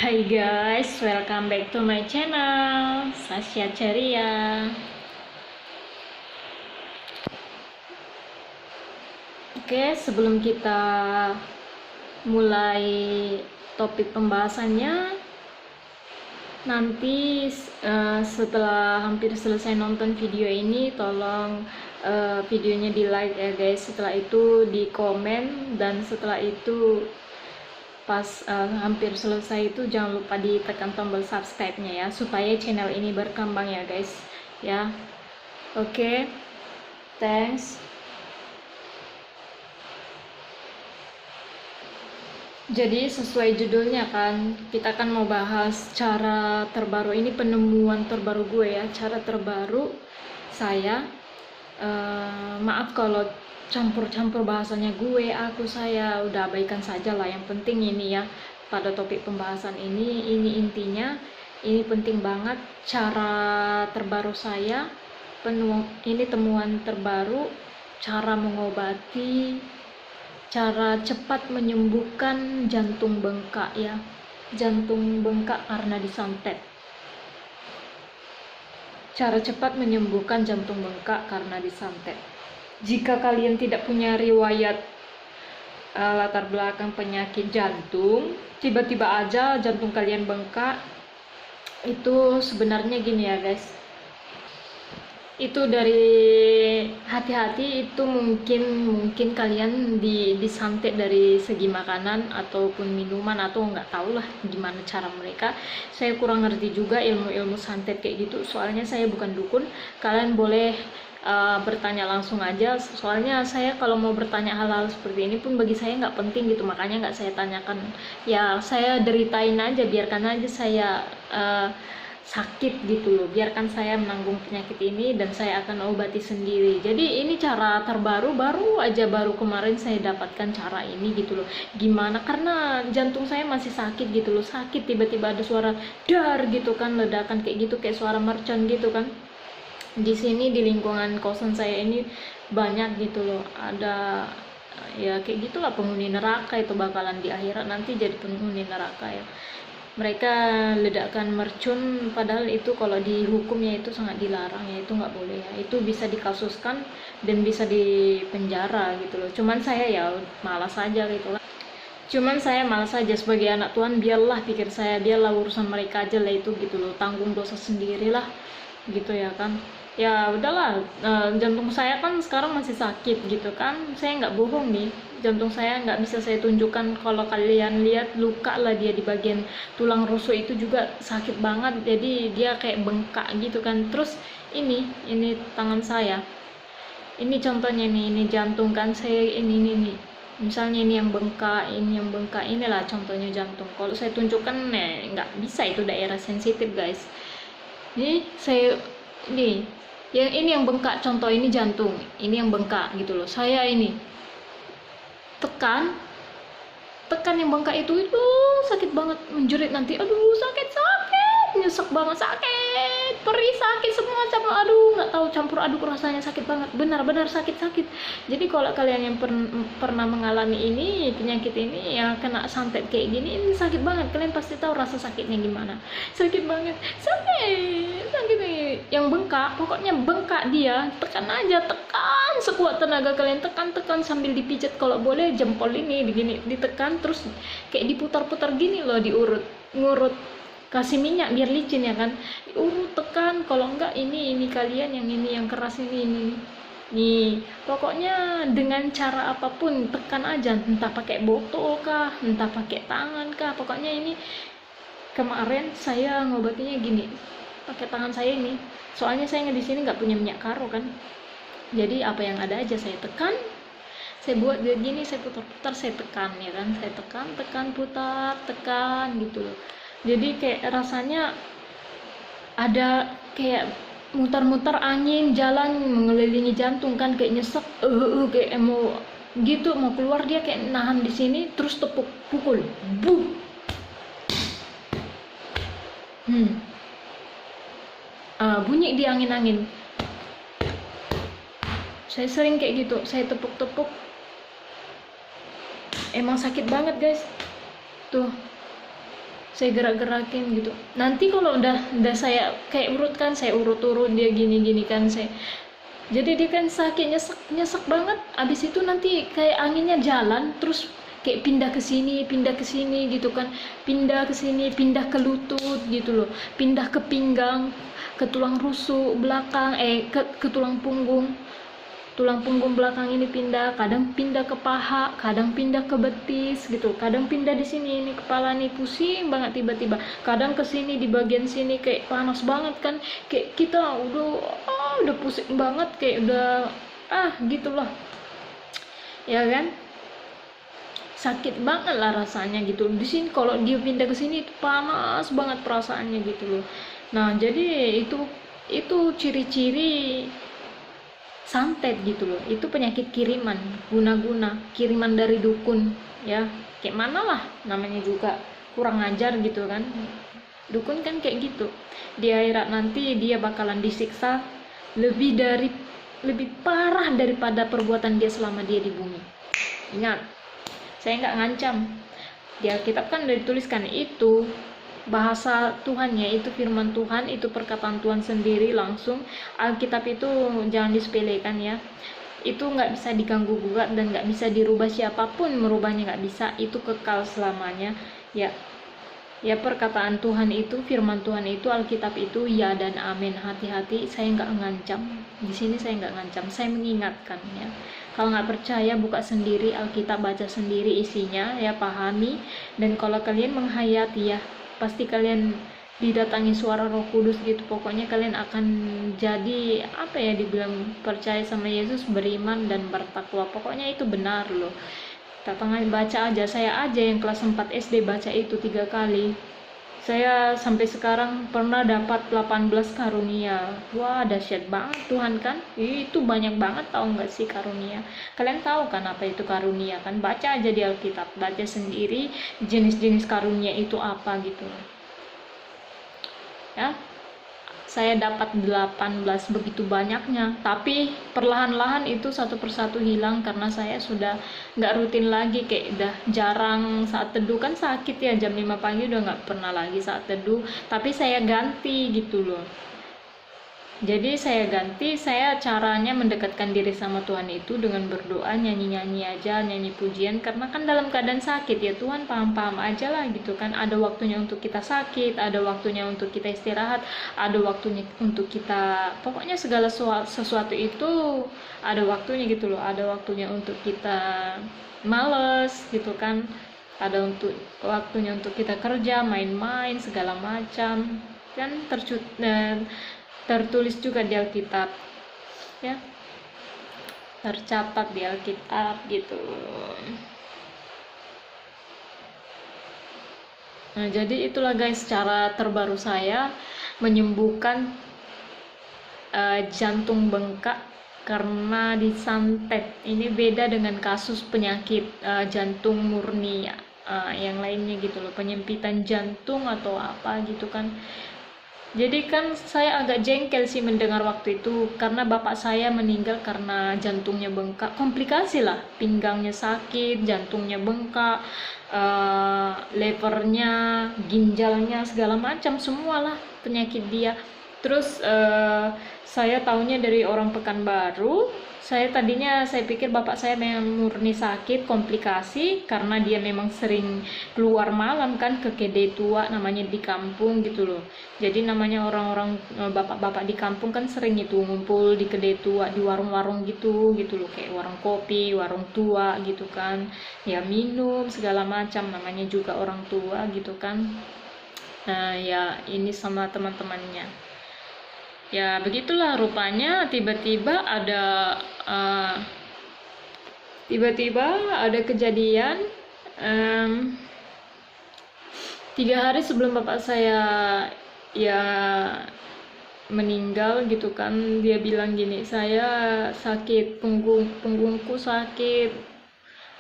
Hai guys, welcome back to my channel Sasha Ceria. Oke, sebelum kita mulai topik pembahasannya, nanti setelah hampir selesai nonton video ini, tolong videonya di like ya guys. Setelah itu di komen, dan setelah itu pas hampir selesai itu jangan lupa ditekan tombol subscribe-nya ya, supaya channel ini berkembang ya guys ya. Oke, thanks. Jadi sesuai judulnya kan, kita kan mau bahas cara terbaru, ini penemuan terbaru gue ya, cara terbaru saya. Maaf kalau campur-campur bahasanya gue, aku, saya, udah abaikan saja lah. Yang penting ini ya, pada topik pembahasan ini intinya, ini penting banget. Cara terbaru saya, ini temuan terbaru, cara mengobati, cara cepat menyembuhkan jantung bengkak ya, jantung bengkak karena disantet. Cara cepat menyembuhkan jantung bengkak karena disantet. Jika kalian tidak punya riwayat latar belakang penyakit jantung, tiba-tiba aja jantung kalian bengkak, itu sebenarnya gini ya guys, itu dari hati-hati, itu mungkin kalian disantet dari segi makanan ataupun minuman, atau nggak tahu lah gimana cara mereka. Saya kurang ngerti juga ilmu santet kayak gitu, soalnya saya bukan dukun. Kalian boleh bertanya langsung aja, soalnya saya kalau mau bertanya hal-hal seperti ini pun bagi saya nggak penting gitu, makanya nggak saya tanyakan ya. Saya deritain aja, biarkan aja saya sakit gitu loh, biarkan saya menanggung penyakit ini dan saya akan obati sendiri. Jadi ini cara terbaru, baru kemarin saya dapatkan cara ini gitu loh. Gimana, karena jantung saya masih sakit gitu loh, sakit, tiba-tiba ada suara dar gitu kan, ledakan kayak gitu, kayak suara mercon gitu kan. Di sini di lingkungan kosan saya ini banyak gitu loh, ada ya kayak gitulah, penghuni neraka itu bakalan di akhirat nanti jadi penghuni neraka ya. Mereka ledakan mercun, padahal itu kalau dihukumnya itu sangat dilarang ya, itu nggak boleh ya, itu bisa dikasuskan dan bisa dipenjara gitu loh. Cuman saya ya malas aja gitu lah, sebagai anak Tuhan, biarlah, pikir saya, biarlah urusan mereka aja lah itu gitu loh, tanggung dosa sendirilah gitu ya kan. Ya udahlah, jantung saya kan sekarang masih sakit gitu kan, saya nggak bohong nih, jantung saya nggak bisa saya tunjukkan. Kalau kalian lihat luka lah dia di bagian tulang rusuk itu juga sakit banget, jadi dia kayak bengkak gitu kan. Terus ini tangan saya, ini contohnya nih, ini jantung kan saya, ini misalnya ini yang bengkak, inilah contohnya jantung. Kalau saya tunjukkan nggak bisa, itu daerah sensitif guys. Ini saya, ini yang bengkak, contoh ini jantung, ini yang bengkak gitu loh. Saya ini tekan yang bengkak itu sakit banget, menjerit nanti, aduh sakit, nyesek banget, sakit, perih, sakit semua, campur, aduh nggak tahu campur aduk rasanya, sakit banget, benar-benar sakit. Jadi kalau kalian yang pernah mengalami ini, penyakit ini, yang kena santet kayak gini, ini sakit banget, kalian pasti tahu rasa sakitnya gimana. Sakit banget, sakit nih. Yang bengkak, pokoknya bengkak dia, tekan aja, tekan sekuat tenaga kalian, tekan sambil dipijat kalau boleh jempol ini begini, ditekan terus kayak diputar-putar gini loh, ngurut, kasih minyak biar licin ya kan, diurut, tekan. Kalau enggak ini kalian yang keras ini nih, pokoknya dengan cara apapun tekan aja, entah pakai botol kah, entah pakai tangan kah, pokoknya ini kemarin saya ngobatinya gini, pakai tangan saya ini, soalnya saya di sini nggak punya minyak karo kan, jadi apa yang ada aja saya tekan, saya buat gini, saya putar-putar, saya tekan ya kan, saya tekan, putar, tekan gitu loh. Jadi kayak rasanya ada kayak mutar-mutar angin jalan mengelilingi jantung kan, kayak nyesek, kayak mau gitu, mau keluar, dia kayak nahan di sini, terus pukul, bu, bunyi di angin-angin. Saya sering kayak gitu, saya tepuk-tepuk, emang sakit banget guys tuh. saya gerak-gerakin gitu. Nanti kalau udah saya kayak urutkan, saya urut-urut dia gini-gini kan, saya jadi dia kan sakit nyesek nyesek banget. Abis itu nanti kayak anginnya jalan terus kayak pindah ke sini gitu kan, pindah ke sini, pindah ke lutut gitu loh, pindah ke pinggang, ke tulang rusuk belakang, ke tulang punggung belakang ini pindah, kadang pindah ke paha, kadang pindah ke betis gitu, kadang pindah di sini, ini kepala nih pusing banget tiba-tiba, kadang ke sini di bagian sini kayak panas banget kan, kayak kita udah pusing banget, kayak udah gitulah ya kan, sakit banget lah rasanya gitu. Di sini kalau dia pindah ke sini itu panas banget perasaannya gitu loh. Nah jadi itu ciri-ciri santet gitu loh, itu penyakit kiriman, guna-guna kiriman dari dukun ya, kayak mana lah namanya juga kurang ajar gitu kan. Dukun kan kayak gitu, di akhirat nanti dia bakalan disiksa lebih parah daripada perbuatan dia selama dia di bumi. Ingat, saya nggak ngancam, di Alkitab kan udah dituliskan itu bahasa Tuhannya, itu firman Tuhan, itu perkataan Tuhan sendiri langsung. Alkitab itu jangan disepelekan ya, itu nggak bisa diganggu gugat dan nggak bisa dirubah, siapapun merubahnya nggak bisa, itu kekal selamanya ya. Ya perkataan Tuhan itu, firman Tuhan itu, Alkitab itu ya dan amin. Hati-hati, saya nggak ngancam di sini, saya nggak ngancam, saya mengingatkan ya. Kalau nggak percaya buka sendiri Alkitab, baca sendiri isinya ya, pahami. Dan kalau kalian menghayati ya, pasti kalian didatangi suara Roh Kudus gitu. Pokoknya kalian akan jadi apa ya, dibilang percaya sama Yesus, beriman dan bertakwa. Pokoknya itu benar loh. Datang baca aja, saya aja yang kelas 4 SD baca itu 3 kali. Saya sampai sekarang pernah dapat 18 karunia. Wah, dahsyat banget Tuhan kan. Itu banyak banget, tahu nggak sih karunia? Kalian tahu kan apa itu karunia kan? Baca aja di Alkitab, baca sendiri jenis-jenis karunia itu apa gitu. Ya. Saya dapat 18, begitu banyaknya, tapi perlahan-lahan itu satu persatu hilang karena saya sudah nggak rutin lagi, kayak udah jarang saat teduh kan, sakit ya, jam 5 pagi udah nggak pernah lagi saat teduh, tapi saya ganti gitu loh. Jadi saya ganti, saya caranya mendekatkan diri sama Tuhan itu dengan berdoa, nyanyi-nyanyi aja, nyanyi pujian, karena kan dalam keadaan sakit ya, Tuhan paham-paham aja lah gitu kan. Ada waktunya untuk kita sakit, ada waktunya untuk kita istirahat, ada waktunya untuk kita, pokoknya segala sesuatu itu ada waktunya gitu loh. Ada waktunya untuk kita males gitu kan, ada waktunya untuk kita kerja, main-main segala macam kan, tertulis juga di Alkitab ya, tercatat di Alkitab gitu. Nah jadi itulah guys cara terbaru saya menyembuhkan jantung bengkak karena disantet. Ini beda dengan kasus penyakit jantung murni ya, yang lainnya gitu loh, penyempitan jantung atau apa gitu kan. Jadi kan saya agak jengkel sih mendengar waktu itu, karena bapak saya meninggal karena jantungnya bengkak, komplikasi lah, pinggangnya sakit, jantungnya bengkak, levernya, ginjalnya, segala macam, semualah penyakit dia. Terus saya tahunya dari orang Pekanbaru. Saya pikir bapak saya memang murni sakit, komplikasi, karena dia memang sering keluar malam kan ke kedai tua, namanya di kampung gitu loh. Jadi namanya orang-orang bapak-bapak di kampung kan sering itu ngumpul di kedai tua, di warung-warung gitu loh, kayak warung kopi, warung tua gitu kan. Ya minum segala macam, namanya juga orang tua gitu kan. Nah, ya ini sama teman-temannya. Ya begitulah rupanya, tiba-tiba ada kejadian 3 hari sebelum bapak saya ya meninggal gitu kan. Dia bilang gini, saya sakit, punggungku sakit,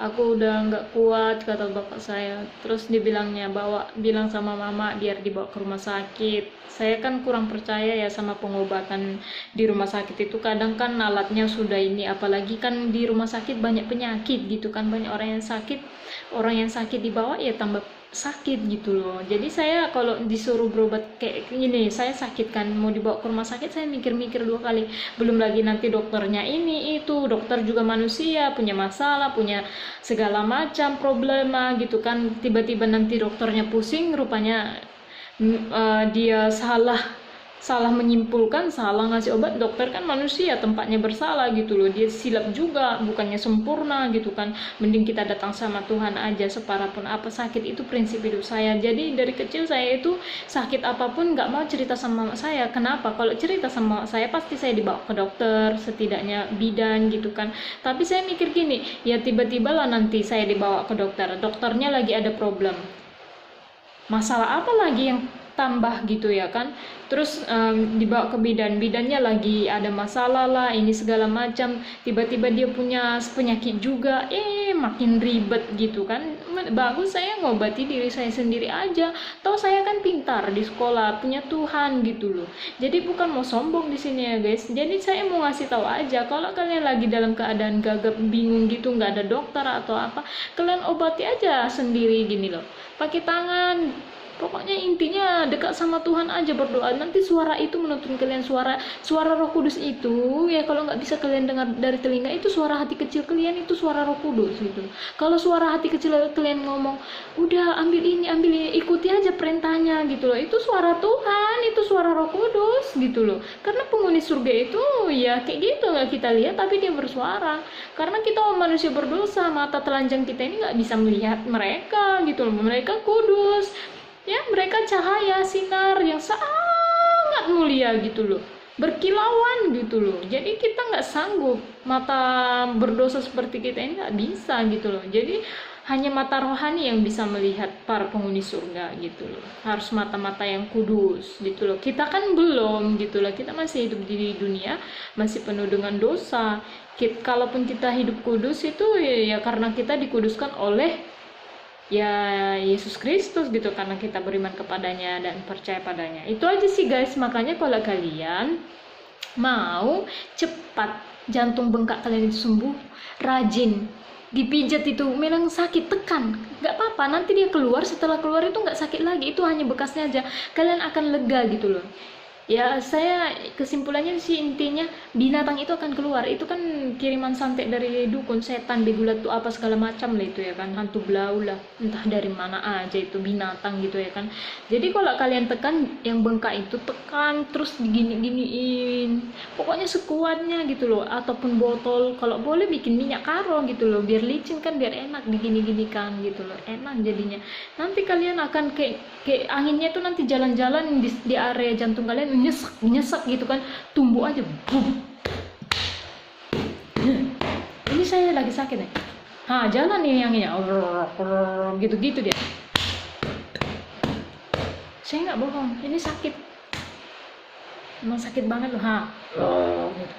aku udah nggak kuat, kata bapak saya. Terus dibilangnya bilang sama mama biar dibawa ke rumah sakit. Saya kan kurang percaya ya sama pengobatan di rumah sakit itu, kadang kan alatnya sudah ini, apalagi kan di rumah sakit banyak penyakit gitu kan, banyak orang yang sakit dibawa ya tambah sakit gitu loh. Jadi saya kalau disuruh berobat kayak gini, saya sakit kan mau dibawa ke rumah sakit, saya mikir-mikir 2 kali. Belum lagi nanti dokternya ini itu, dokter juga manusia, punya masalah, punya segala macam problema gitu kan. Tiba-tiba nanti dokternya pusing, rupanya dia salah menyimpulkan, salah ngasih obat. Dokter kan manusia, tempatnya bersalah gitu loh, dia silap juga, bukannya sempurna gitu kan. Mending kita datang sama Tuhan aja, separah pun apa sakit. Itu prinsip hidup saya. Jadi dari kecil saya itu sakit apapun nggak mau cerita sama mama saya. Kenapa? Kalau cerita sama mama saya pasti saya dibawa ke dokter, setidaknya bidan gitu kan. Tapi saya mikir gini, ya tiba-tiba lah nanti saya dibawa ke dokter, dokternya lagi ada problem, masalah apa lagi yang tambah gitu ya kan. Terus dibawa ke bidannya lagi ada masalah lah, ini segala macam, tiba-tiba dia punya penyakit juga, makin ribet gitu kan. Bagus saya ngobati diri saya sendiri aja, toh saya kan pintar di sekolah, punya Tuhan gitu loh. Jadi bukan mau sombong di sini ya guys. Jadi saya mau ngasih tahu aja, kalau kalian lagi dalam keadaan gagap bingung gitu, nggak ada dokter atau apa, kalian obati aja sendiri gini loh, pakai tangan. Pokoknya intinya dekat sama Tuhan aja, berdoa. Nanti suara itu menuntun kalian, suara Roh Kudus itu ya, kalau nggak bisa kalian dengar dari telinga, itu suara hati kecil kalian, itu suara Roh Kudus gitu. Kalau suara hati kecil kalian ngomong, udah ambil ini, ikuti aja perintahnya gitu loh, itu suara Tuhan, itu suara Roh Kudus gitu loh. Karena penghuni surga itu ya kayak gitu, nggak kita lihat tapi dia bersuara. Karena kita manusia berdosa, mata telanjang kita ini nggak bisa melihat mereka gitu loh. Mereka kudus ya, mereka cahaya sinar yang sangat mulia gitu loh, berkilauan gitu loh. Jadi kita nggak sanggup, mata berdosa seperti kita ini nggak bisa gitu loh. Jadi hanya mata rohani yang bisa melihat para penghuni surga gitu loh, harus mata-mata yang kudus gitu loh. Kita kan belum gitu loh, kita masih hidup di dunia, masih penuh dengan dosa. Kalaupun kita hidup kudus itu ya karena kita dikuduskan oleh ya Yesus Kristus gitu, karena kita beriman kepadanya dan percaya padanya. Itu aja sih guys. Makanya kalau kalian mau cepat jantung bengkak kalian itu sembuh, rajin dipijat itu, memang sakit tekan, nggak apa-apa, nanti dia keluar, setelah keluar itu nggak sakit lagi, itu hanya bekasnya aja, kalian akan lega gitu loh. Ya saya kesimpulannya sih intinya binatang itu akan keluar. Itu kan kiriman santet dari dukun, setan, begulat tuh apa segala macam lah itu ya kan, hantu belau lah, entah dari mana aja itu binatang gitu ya kan. Jadi kalau kalian tekan yang bengkak itu, tekan terus digini-giniin, pokoknya sekuatnya gitu loh. Ataupun botol, kalau boleh bikin minyak karo gitu loh, biar licin kan, biar enak digini-ginikan gitu loh, enak jadinya. Nanti kalian akan kayak anginnya tuh nanti jalan-jalan di area jantung kalian, nyesek gitu kan, tumbuh aja. Ini saya lagi sakit nih, jalan nih anginnya gitu-gitu dia. Saya nggak bohong, ini sakit, emang sakit banget loh, gitu.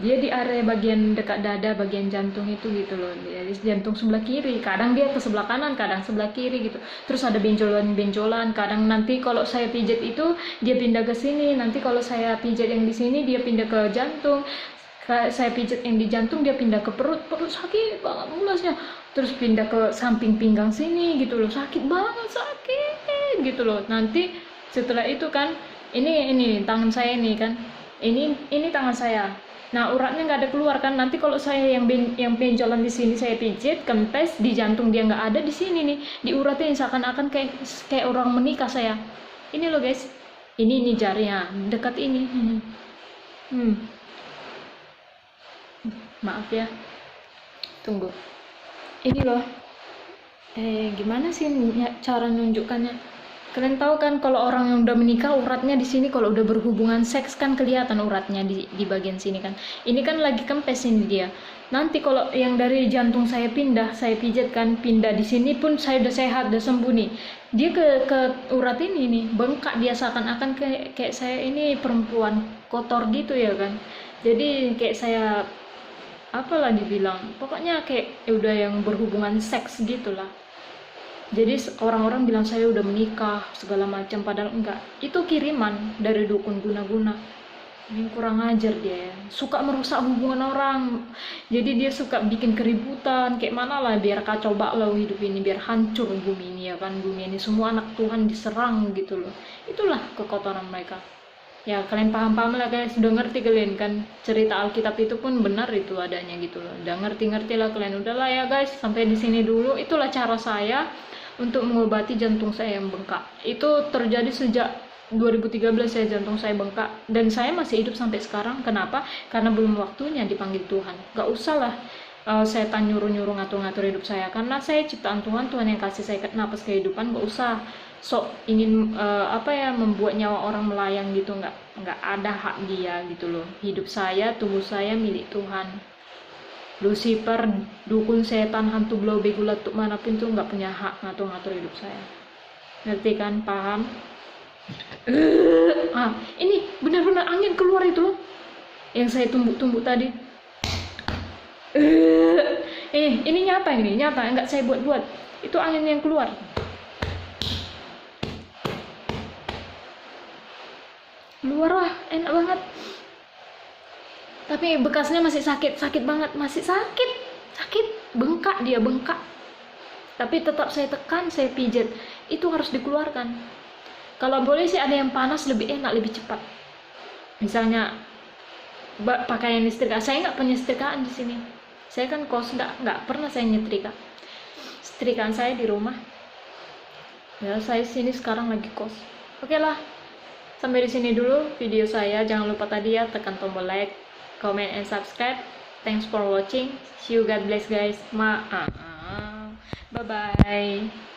Dia di area bagian dekat dada, bagian jantung itu gitu loh. Jadi jantung sebelah kiri, kadang dia ke sebelah kanan, kadang sebelah kiri gitu. Terus ada benjolan-benjolan, kadang nanti kalau saya pijat itu dia pindah ke sini, nanti kalau saya pijat yang di sini dia pindah ke jantung. Saya pijat yang di jantung dia pindah ke perut sakit banget mulasnya. Terus pindah ke samping pinggang sini gitu loh, sakit banget, sakit gitu loh. Nanti setelah itu kan ini tangan saya ini kan, ini tangan saya. Nah uratnya nggak ada keluar kan, nanti kalau saya yang benjolan di sini saya pijit, kempes di jantung dia nggak ada, di sini nih di uratnya seakan-akan kayak orang menikah saya. Ini loh guys, ini jarinya dekat ini. Maaf ya, tunggu. Ini loh, gimana sih cara nunjukkannya? Kalian tahu kan kalau orang yang udah menikah uratnya di sini, kalau udah berhubungan seks kan kelihatan uratnya di bagian sini kan. Ini kan lagi kempes ini dia. Nanti kalau yang dari jantung saya pindah, saya pijat kan, pindah di sini pun saya udah sehat, udah sembuh nih. Dia ke urat ini nih, bengkak dia seakan-akan kayak saya ini perempuan kotor gitu ya kan. Jadi kayak saya apalah dibilang, pokoknya kayak udah yang berhubungan seks gitulah. Jadi orang-orang bilang saya udah menikah segala macam, padahal enggak. Itu kiriman dari dukun guna-guna. Ini kurang ajar dia ya. Suka merusak hubungan orang. Jadi dia suka bikin keributan. Kayak mana lah biar kacau balau hidup ini. Biar hancur bumi ini ya kan. Bumi ini semua anak Tuhan diserang gitu loh. Itulah kekotoran mereka. Ya kalian paham-paham lah, kalian sudah ngerti kalian kan. Cerita Alkitab itu pun benar itu adanya gitu loh. Udah ngerti-ngerti lah kalian. Udahlah ya guys. Sampai di sini dulu. Itulah cara saya untuk mengobati jantung saya yang bengkak. Itu terjadi sejak 2013 ya, jantung saya bengkak, dan saya masih hidup sampai sekarang. Kenapa? Karena belum waktunya dipanggil Tuhan. Gak usah lah setan nyuruh-nyuruh ngatur-ngatur hidup saya, karena saya ciptaan Tuhan, Tuhan yang kasih saya napas kehidupan. Gak usah sok ingin membuat nyawa orang melayang gitu. Nggak ada hak dia gitu loh. Hidup saya, tubuh saya milik Tuhan. Lucifer, dukun, setan, hantu belau, bego, letuk manapun tuh nggak punya hak ngatur-ngatur hidup saya. Ngerti kan? Paham? Ini benar-benar angin keluar itu loh, yang saya tumbuk-tumbuk tadi. Ini nyata, nggak saya buat-buat. Itu angin yang keluar. Keluar lah, enak banget. Tapi bekasnya masih sakit banget, masih sakit, bengkak, dia bengkak. Tapi tetap saya tekan, saya pijat. Itu harus dikeluarkan. Kalau boleh sih ada yang panas, lebih enak, lebih cepat. Misalnya pakaian setrika, saya nggak punya setrikaan di sini. Saya kan kos, nggak pernah saya nyetrika. Setrikaan saya di rumah. Ya saya sini sekarang lagi kos. Oke lah, sampai di sini dulu video saya. Jangan lupa tadi ya, tekan tombol like, comment, and subscribe. Thanks for watching. See you, God bless guys. Bye bye.